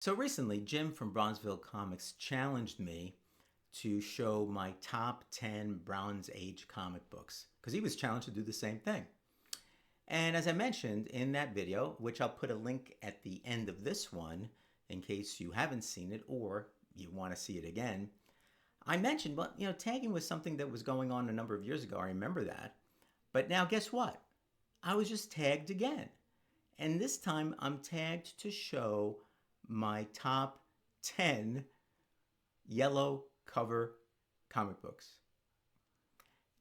So recently, Jim from Bronzeville Comics challenged me to show my top 10 Bronze Age comic books because he was challenged to do the same thing. And as I mentioned in that video, which I'll put a link at the end of this one in case you haven't seen it or you want to see it again, I mentioned, well, tagging was something that was going on a number of years ago. I remember that. But now guess what? I was just tagged again. And this time I'm tagged to show my top 10 yellow cover comic books.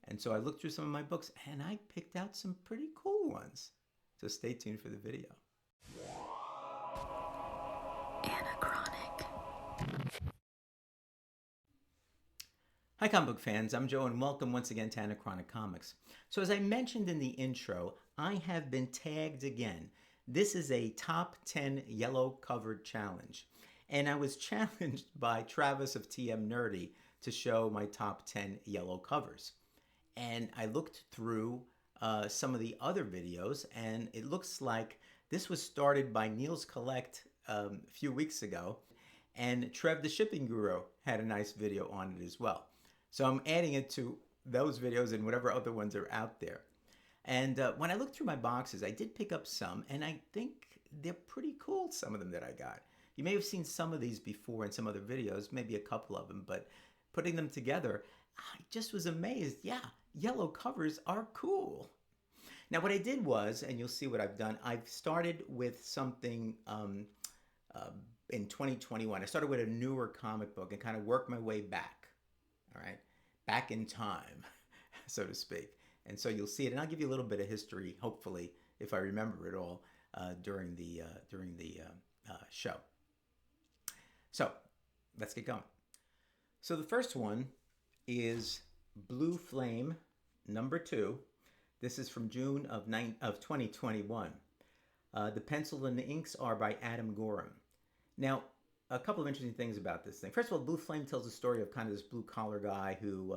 And so I looked through some of my books and I picked out some pretty cool ones. So stay tuned for the video. Anachronic. Hi comic book fans, I'm Joe and welcome once again to Anachronic Comics. So as I mentioned in the intro, I have been tagged again. This is a top 10 yellow covered challenge. And I was challenged by Travis of TM Nerdy to show my top 10 yellow covers. And I looked through some of the other videos and it looks like this was started by Neil's Collect a few weeks ago. And Trev the Shipping Guru had a nice video on it as well. So I'm adding it to those videos and whatever other ones are out there. And when I looked through my boxes, I did pick up some, and I think they're pretty cool, some of them that I got. You may have seen some of these before in some other videos, maybe a couple of them, but putting them together, I just was amazed. Yeah, yellow covers are cool. Now what I did was, and you'll see what I've done, I've started with something in 2021. I started with a newer comic book and kind of worked my way back, all right, back in time, so to speak. And so you'll see it, and I'll give you a little bit of history, hopefully, if I remember it all during the show. So let's get going. So the first one is Blue Flame #2. This is from June of 2021. The pencil and the inks are by Adam Gorham. Now, a couple of interesting things about this thing. First of all, Blue Flame tells a story of kind of this blue-collar guy who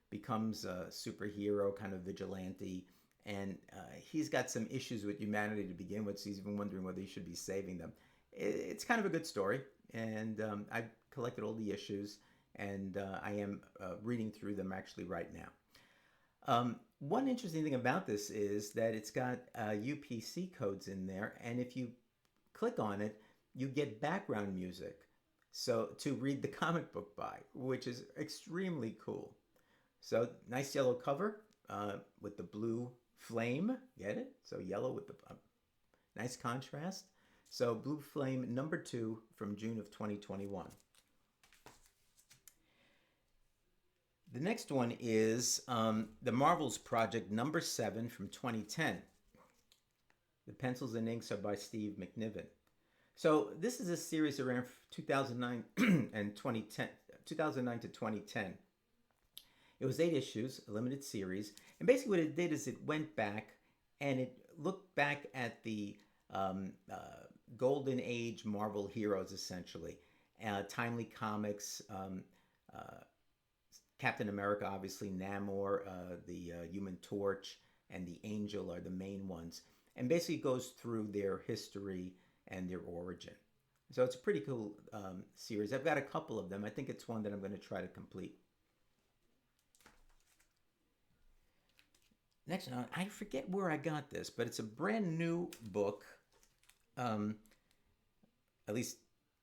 becomes a superhero, kind of vigilante, and he's got some issues with humanity to begin with, so he's even wondering whether he should be saving them. It's kind of a good story, and I've collected all the issues, and I am reading through them actually right now. One interesting thing about this is that it's got UPC codes in there, and if you click on it, you get background music so to read the comic book by, which is extremely cool. So nice yellow cover with the blue flame. Get it? So yellow with the nice contrast. So Blue Flame #2 from June of 2021. The next one is the Marvels Project #7 from 2010. The pencils and inks are by Steve McNiven. So this is a series around 2009 and 2010, 2009 to 2010. It was 8 issues, a limited series. And basically what it did is it went back and it looked back at the Golden Age Marvel heroes, essentially. Timely Comics, Captain America, obviously, Namor, the Human Torch, and the Angel are the main ones. And basically goes through their history and their origin. So it's a pretty cool series. I've got a couple of them. I think it's one that I'm going to try to complete. Next, I forget where I got this, but it's a brand new book, at least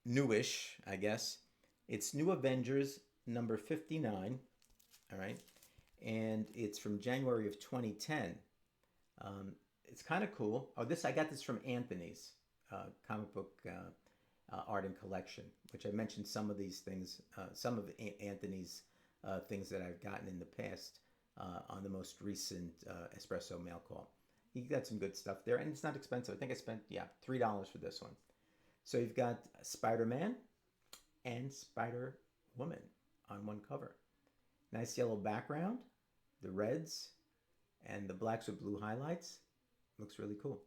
newish, I guess. It's New Avengers #59, all right, and it's from January of 2010. It's kind of cool. Oh, I got this from Anthony's comic book art and collection, which I mentioned some of these things, some of Anthony's things that I've gotten in the past. On the most recent Expresso mail call. He got some good stuff there, and it's not expensive. I think I spent, $3 for this one. So you've got Spider-Man and Spider-Woman on one cover. Nice yellow background, the reds, and the blacks with blue highlights. Looks really cool.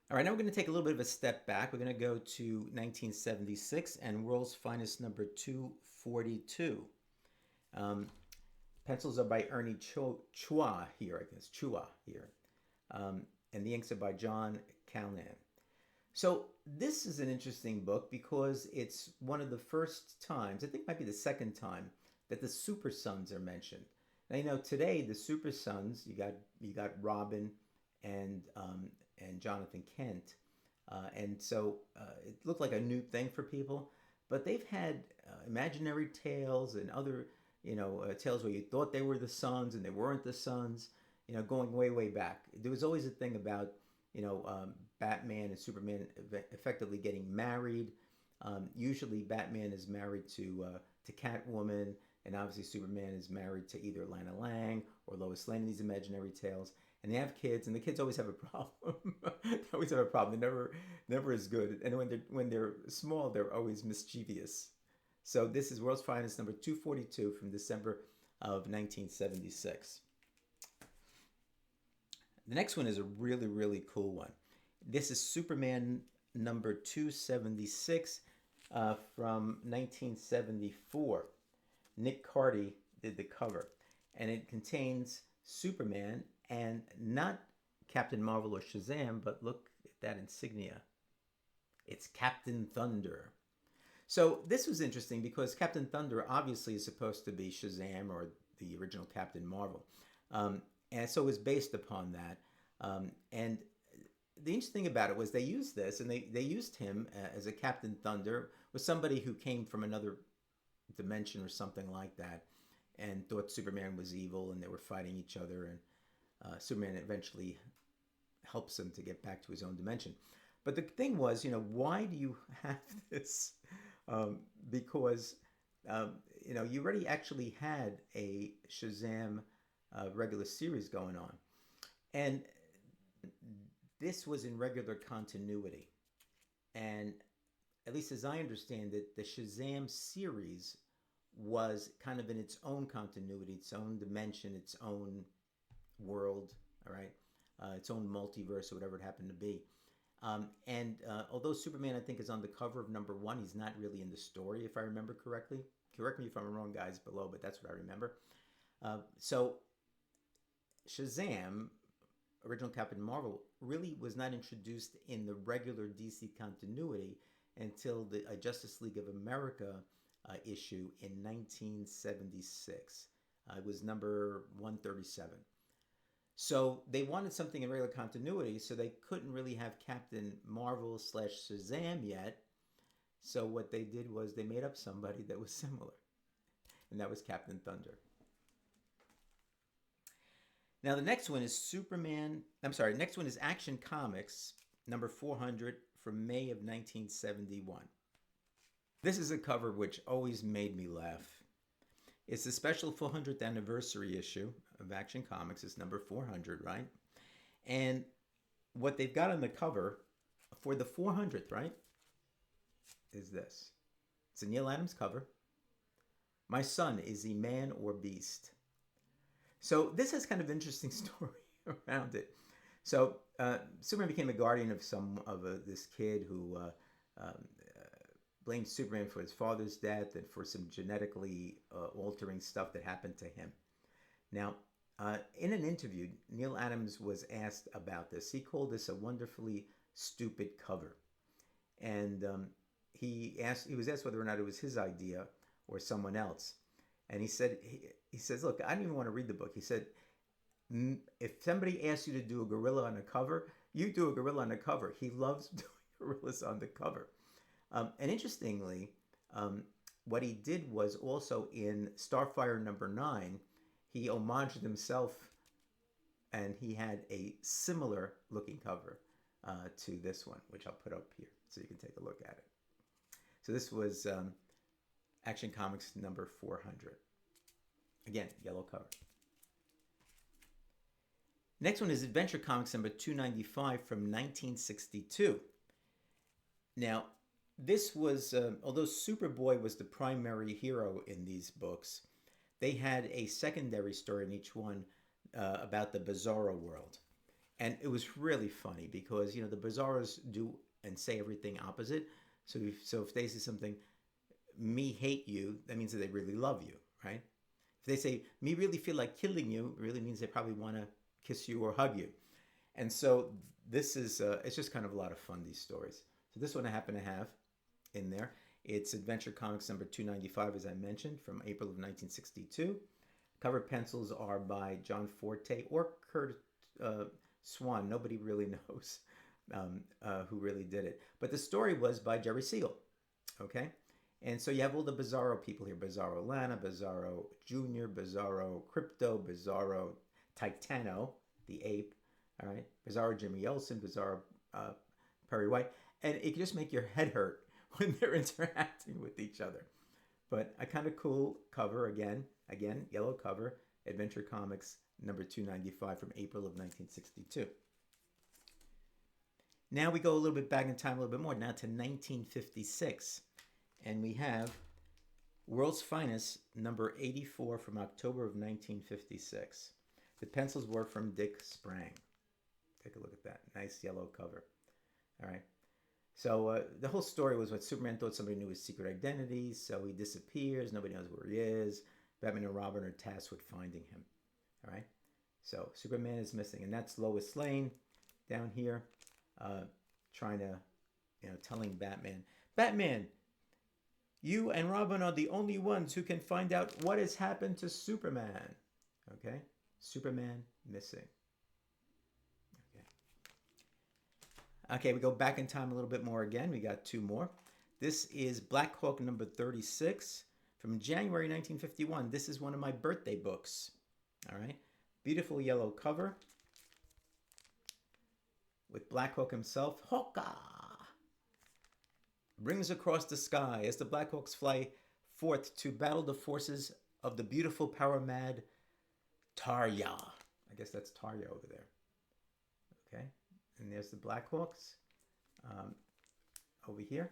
All right, now we're going to take a little bit of a step back. We're going to go to 1976 and World's Finest #242. Pencils are by Ernie Chua here, I guess. Chua here. And the inks are by John Calnan. So this is an interesting book because it's one of the first times, I think it might be the second time, that the Super Sons are mentioned. Now you know today the Super Sons, you got Robin and Jonathan Kent, and so it looked like a new thing for people, but they've had imaginary tales and other tales where you thought they were the sons and they weren't the sons. Going way back. There was always a thing about Batman and Superman effectively getting married. Usually, Batman is married to Catwoman, and obviously Superman is married to either Lana Lang or Lois Lane in these imaginary tales. And they have kids, and the kids always have a problem. They always have a problem. They're never as good. And when they're small, they're always mischievous. So this is World's Finest number 242 from December of 1976. The next one is a really cool one. This is Superman number 276 from 1974. Nick Carty did the cover, and it contains Superman and not Captain Marvel or Shazam, but look at that insignia. It's Captain Thunder. So this was interesting because Captain Thunder obviously is supposed to be Shazam or the original Captain Marvel. And so it was based upon that. And the interesting thing about it was they used this, and they used him as a Captain Thunder with somebody who came from another dimension or something like that, and thought Superman was evil, and they were fighting each other, and Superman eventually helps him to get back to his own dimension. But the thing was, why do you have this? Because you already actually had a Shazam regular series going on, and this was in regular continuity. And at least as I understand it, the Shazam series was kind of in its own continuity, its own dimension, its own world, all right, its own multiverse or whatever it happened to be. And although Superman, I think, is on the cover of number one, he's not really in the story, if I remember correctly. Correct me if I'm wrong, guys, below, but that's what I remember. So Shazam, original Captain Marvel, really was not introduced in the regular DC continuity until the Justice League of America issue in 1976. It was number 137. So they wanted something in regular continuity, so they couldn't really have Captain Marvel / Shazam yet. So what they did was they made up somebody that was similar, and that was Captain Thunder. Now the next one is next one is Action Comics number 400 from May of 1971. This is a cover which always made me laugh. It's the special 400th anniversary issue of Action Comics. It's number 400, right? And what they've got on the cover for the 400th, right, is this. It's a Neil Adams cover. My son, is he man or beast? So this has kind of interesting story around it. So Superman became a guardian of this kid who blamed Superman for his father's death and for some genetically altering stuff that happened to him. Now, in an interview, Neil Adams was asked about this. He called this a wonderfully stupid cover, and he was asked whether or not it was his idea or someone else, and he says, "Look, I don't even want to read the book." He said, "If somebody asks you to do a gorilla on a cover, you do a gorilla on a cover." He loves doing gorillas on the cover. And interestingly, what he did was also in Starfire number 9, he homaged himself, and he had a similar looking cover to this one, which I'll put up here so you can take a look at it. So this was Action Comics number 400. Again, yellow cover. Next one is Adventure Comics number 295 from 1962. Now, this was, although Superboy was the primary hero in these books, they had a secondary story in each one about the Bizarro world. And it was really funny because, the Bizarros do and say everything opposite. So if they say something, "me hate you," that means that they really love you, right? If they say, "me really feel like killing you," it really means they probably want to kiss you or hug you. And so this is it's just kind of a lot of fun, these stories. So this one I happen to have in there. It's Adventure Comics number 295, as I mentioned, from April of 1962. Cover pencils are by John Forte or Kurt Swan. Nobody really knows who really did it. But the story was by Jerry Siegel. Okay? And so you have all the Bizarro people here. Bizarro Lana, Bizarro Jr., Bizarro Crypto, Bizarro Titano, the ape. All right? Bizarro Jimmy Olsen, Bizarro Perry White. And it can just make your head hurt when they're interacting with each other. But a kind of cool cover again, yellow cover, Adventure Comics number 295 from April of 1962. Now we go a little bit back in time, a little bit more, now to 1956. And we have World's Finest number 84 from October of 1956. The pencils were from Dick Sprang. Take a look at that. Nice yellow cover. All right. So the whole story was what Superman thought somebody knew his secret identity, so he disappears. Nobody knows where he is. Batman and Robin are tasked with finding him. All right. So Superman is missing, and that's Lois Lane down here, trying to, telling Batman, Batman, you and Robin are the only ones who can find out what has happened to Superman. Okay. Superman missing. Okay, we go back in time a little bit more again. We got two more. This is Black Hawk number 36 from January 1951. This is one of my birthday books. All right. Beautiful yellow cover with Black Hawk himself. Hawka! Brings across the sky as the Black Hawks fly forth to battle the forces of the beautiful power-mad Tarya. I guess that's Tarya over there. Okay. And there's the Black Hawks over here.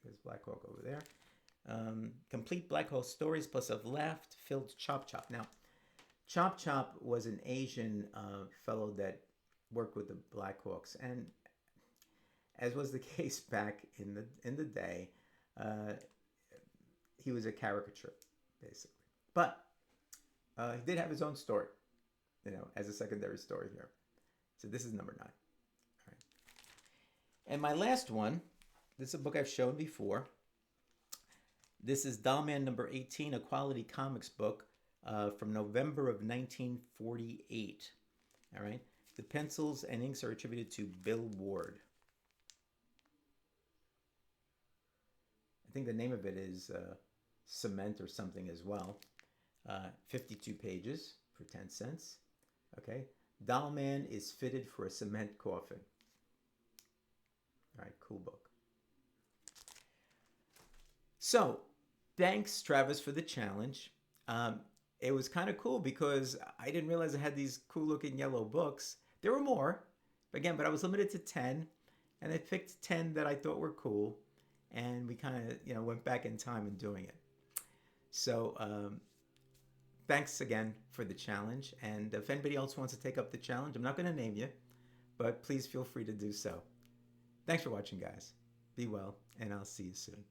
There's Black Hawk over there. Complete Black Hawk stories plus a laugh-filled Chop Chop. Now, Chop Chop was an Asian fellow that worked with the Black Hawks, and as was the case back in the day, he was a caricature, basically. But he did have his own story, as a secondary story here. So this is number 9. All right. And my last one, this is a book I've shown before. This is Dalman number 18, a quality comics book from November of 1948. All right. The pencils and inks are attributed to Bill Ward. I think the name of it is Cement or something as well. 52 pages for 10 cents. Okay. Dalman is fitted for a cement coffin. All right, cool book. So, thanks, Travis, for the challenge. It was kind of cool because I didn't realize I had these cool-looking yellow books. There were more, but I was limited to 10, and I picked 10 that I thought were cool, and we kind of, went back in time in doing it. So, thanks again for the challenge. And if anybody else wants to take up the challenge, I'm not going to name you, but please feel free to do so. Thanks for watching, guys. Be well, and I'll see you soon.